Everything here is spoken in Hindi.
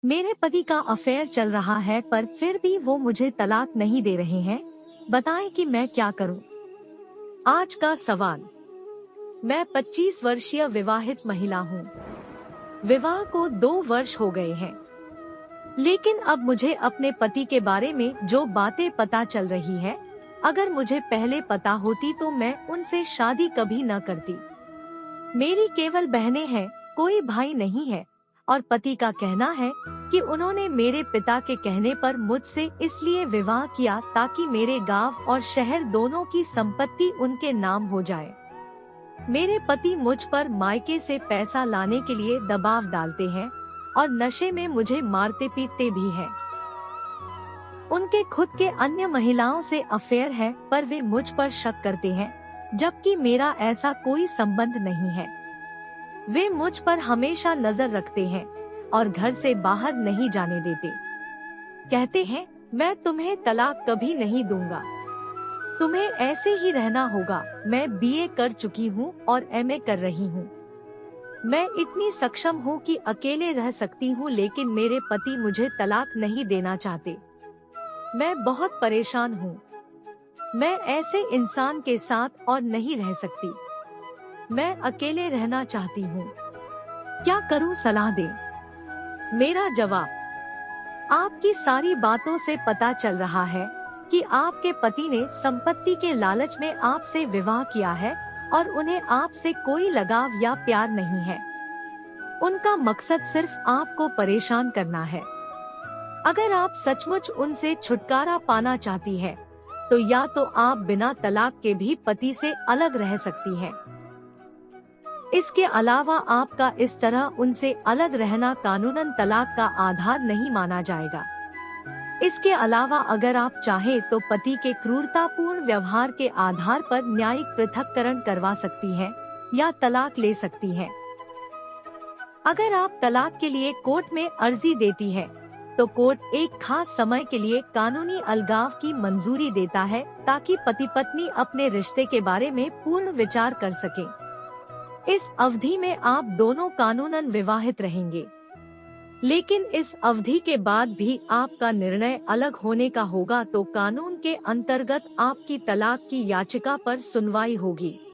मेरे पति का अफेयर चल रहा है पर फिर भी वो मुझे तलाक नहीं दे रहे हैं। बताएं कि मैं क्या करूं? आज का सवाल। मैं 25 वर्षीय विवाहित महिला हूं। विवाह को 2 वर्ष हो गए हैं, लेकिन अब मुझे अपने पति के बारे में जो बातें पता चल रही है, अगर मुझे पहले पता होती तो मैं उनसे शादी कभी न करती। मेरी केवल बहनें हैं, कोई भाई नहीं है, और पति का कहना है कि उन्होंने मेरे पिता के कहने पर मुझसे इसलिए विवाह किया ताकि मेरे गांव और शहर दोनों की संपत्ति उनके नाम हो जाए। मेरे पति मुझ पर मायके से पैसा लाने के लिए दबाव डालते हैं और नशे में मुझे मारते पीटते भी हैं। उनके खुद के अन्य महिलाओं से अफेयर है पर वे मुझ पर शक करते हैं, जबकि मेरा ऐसा कोई संबंध नहीं है। वे मुझ पर हमेशा नजर रखते हैं और घर से बाहर नहीं जाने देते। कहते हैं, मैं तुम्हें तलाक कभी नहीं दूंगा, तुम्हें ऐसे ही रहना होगा। मैं बीए कर चुकी हूँ और एमए कर रही हूँ। मैं इतनी सक्षम हूँ कि अकेले रह सकती हूँ, लेकिन मेरे पति मुझे तलाक नहीं देना चाहते। मैं बहुत परेशान हूँ। मैं ऐसे इंसान के साथ और नहीं रह सकती। मैं अकेले रहना चाहती हूँ। क्या करूँ, सलाह दे। मेरा जवाब। आपकी सारी बातों से पता चल रहा है कि आपके पति ने संपत्ति के लालच में आपसे विवाह किया है और उन्हें आपसे कोई लगाव या प्यार नहीं है। उनका मकसद सिर्फ आपको परेशान करना है। अगर आप सचमुच उनसे छुटकारा पाना चाहती है, तो या तो आप बिना तलाक के भी पति से अलग रह सकती हैं। इसके अलावा आपका इस तरह उनसे अलग रहना कानूनन तलाक का आधार नहीं माना जाएगा। इसके अलावा अगर आप चाहें तो पति के क्रूरतापूर्ण व्यवहार के आधार पर न्यायिक पृथक्करण करवा सकती हैं या तलाक ले सकती हैं। अगर आप तलाक के लिए कोर्ट में अर्जी देती है, तो कोर्ट एक खास समय के लिए कानूनी अलगाव की मंजूरी देता है ताकि पति पत्नी अपने रिश्ते के बारे में पूर्ण विचार कर सकें। इस अवधि में आप दोनों कानूनन विवाहित रहेंगे, लेकिन इस अवधि के बाद भी आपका निर्णय अलग होने का होगा तो कानून के अंतर्गत आपकी तलाक की याचिका पर सुनवाई होगी।